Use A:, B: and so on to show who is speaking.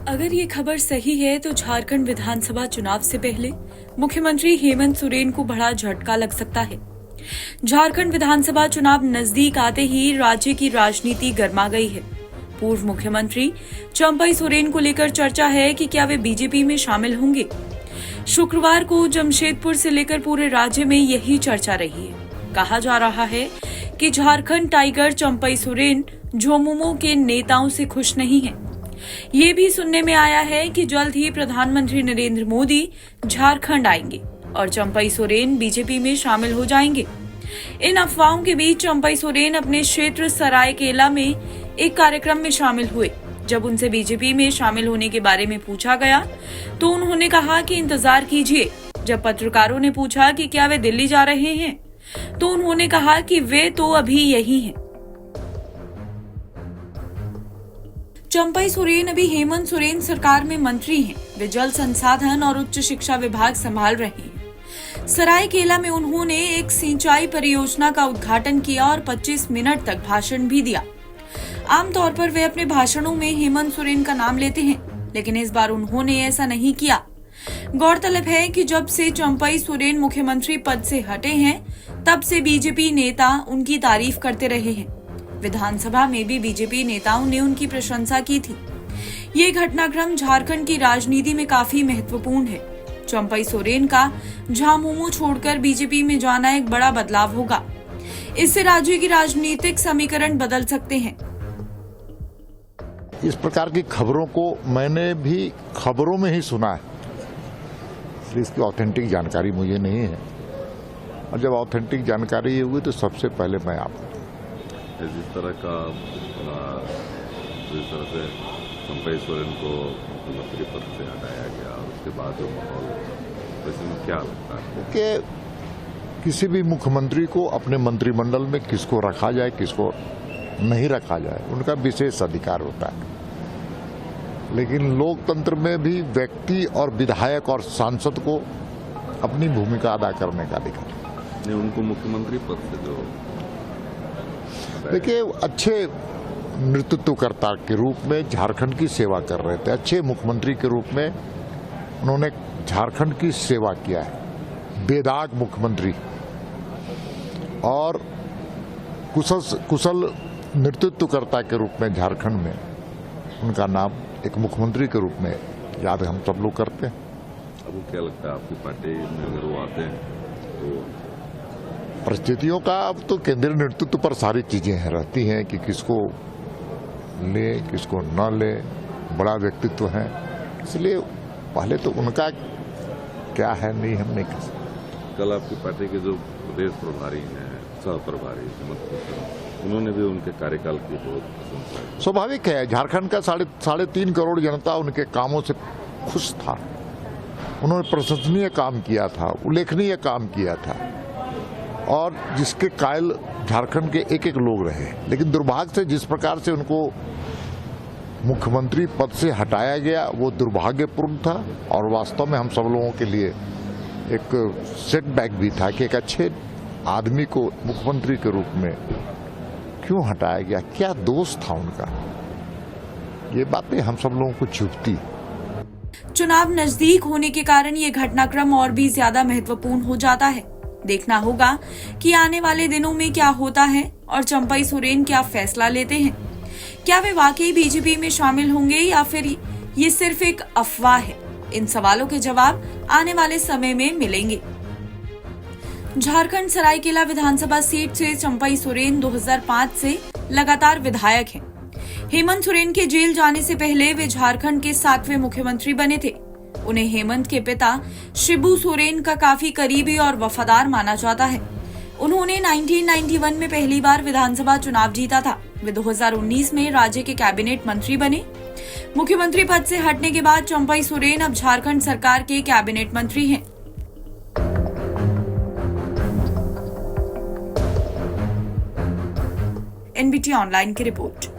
A: अगर ये खबर सही है तो झारखंड विधानसभा चुनाव से पहले मुख्यमंत्री हेमंत सोरेन को बड़ा झटका लग सकता है। झारखंड विधानसभा चुनाव नजदीक आते ही राज्य की राजनीति गर्मा गई है। पूर्व मुख्यमंत्री चंपई सोरेन को लेकर चर्चा है कि क्या वे बीजेपी में शामिल होंगे। शुक्रवार को जमशेदपुर से लेकर पूरे राज्य में यही चर्चा रही है। कहा जा रहा है कि झारखंड टाइगर चंपई सोरेन झोमुमो के नेताओं से खुश नहीं है। ये भी सुनने में आया है कि जल्द ही प्रधानमंत्री नरेंद्र मोदी झारखंड आएंगे और चंपई सोरेन बीजेपी में शामिल हो जाएंगे। इन अफवाहों के बीच चंपई सोरेन अपने क्षेत्र सरायकेला में एक कार्यक्रम में शामिल हुए। जब उनसे बीजेपी में शामिल होने के बारे में पूछा गया तो उन्होंने कहा कि इंतजार कीजिए। जब पत्रकारों ने पूछा कि क्या वे दिल्ली जा रहे हैं तो उन्होंने कहा कि वे तो अभी यही हैं। चंपई सोरेन अभी हेमंत सोरेन सरकार में मंत्री हैं। वे जल संसाधन और उच्च शिक्षा विभाग संभाल रहे हैं। सरायकेला में उन्होंने एक सिंचाई परियोजना का उद्घाटन किया और 25 मिनट तक भाषण भी दिया। आमतौर पर वे अपने भाषणों में हेमंत सोरेन का नाम लेते हैं, लेकिन इस बार उन्होंने ऐसा नहीं किया। गौरतलब है कि जब से चंपई सोरेन मुख्यमंत्री पद से हटे हैं, तब से बीजेपी नेता उनकी तारीफ करते रहे हैं। विधानसभा में भी बीजेपी नेताओं ने उनकी प्रशंसा की थी। ये घटनाक्रम झारखंड की राजनीति में काफी महत्वपूर्ण है। चंपई सोरेन का झामुमो छोड़कर बीजेपी में जाना एक बड़ा बदलाव होगा। इससे राज्य की राजनीतिक समीकरण बदल सकते हैं।
B: इस प्रकार की खबरों को मैंने भी खबरों में ही सुना है, इसलिए इसकी ऑथेंटिक जानकारी मुझे नहीं है। और जब ऑथेंटिक जानकारी हुई तो सबसे पहले मैं आपको
C: जिस तरह से चंपई सोरेन को मुख्यमंत्री पद से हटाया गया और उसके बाद जो माहौल, वैसे में क्या लगता है
B: कि किसी भी मुख्यमंत्री को अपने मंत्रिमंडल में किसको रखा जाए किसको नहीं रखा जाए उनका विशेष अधिकार होता है, लेकिन लोकतंत्र में भी व्यक्ति और विधायक और सांसद को अपनी भूमिका अदा करने का अधिकार
C: नहीं। उनको मुख्यमंत्री पद से जो
B: देखिए अच्छे नेतृत्वकर्ता के रूप में झारखंड की सेवा कर रहे थे, अच्छे मुख्यमंत्री के रूप में उन्होंने झारखंड की सेवा किया है, बेदाग मुख्यमंत्री और कुशल नेतृत्वकर्ता के रूप में झारखंड में उनका नाम एक मुख्यमंत्री के रूप में याद हम सब लोग करते हैं।
C: अब क्या लगता है आपकी पार्टी में अगर वो आते हैं तो
B: परिस्थितियों का अब तो केंद्रीय नेतृत्व पर सारी चीजें रहती हैं कि किसको ले किसको न ले, बड़ा व्यक्तित्व है, इसलिए पहले तो उनका क्या है नहीं हम नहीं कह सकते।
C: कल आपकी पार्टी के जो प्रदेश प्रभारी हैं, सह प्रभारी उन्होंने भी उनके कार्यकाल की बहुत प्रशंसा की।
B: स्वाभाविक है, झारखंड का साढ़े 3 करोड़ जनता उनके कामों से खुश था। उन्होंने प्रशंसनीय काम किया था, उल्लेखनीय काम किया था और जिसके कायल झारखंड के एक लोग रहे। लेकिन दुर्भाग्य से जिस प्रकार से उनको मुख्यमंत्री पद से हटाया गया वो दुर्भाग्यपूर्ण था और वास्तव में हम सब लोगों के लिए एक सेटबैक भी था कि एक अच्छे आदमी को मुख्यमंत्री के रूप में क्यों हटाया गया, क्या दोष था उनका। ये बातें हम सब लोगों को चुभती।
A: चुनाव नजदीक होने के कारण ये घटनाक्रम और भी ज्यादा महत्वपूर्ण हो जाता है। देखना होगा कि आने वाले दिनों में क्या होता है और चंपई सोरेन क्या फैसला लेते हैं। क्या वे वाकई बीजेपी में शामिल होंगे या फिर ये सिर्फ एक अफवाह है। इन सवालों के जवाब आने वाले समय में मिलेंगे। झारखंड सरायकेला विधानसभा सीट से चंपई सोरेन 2005 से लगातार विधायक हैं। हेमंत सोरेन के जेल जाने से पहले वे झारखंड के 7वें मुख्यमंत्री बने थे। उन्हें हेमंत के पिता शिबू सोरेन का काफी करीबी और वफादार माना जाता है। उन्होंने 1991 में पहली बार विधानसभा चुनाव जीता था। वे 2019 में राज्य के कैबिनेट मंत्री बने। मुख्यमंत्री पद से हटने के बाद चंपई सोरेन अब झारखंड सरकार के कैबिनेट मंत्री हैं। एनबीटी ऑनलाइन की रिपोर्ट।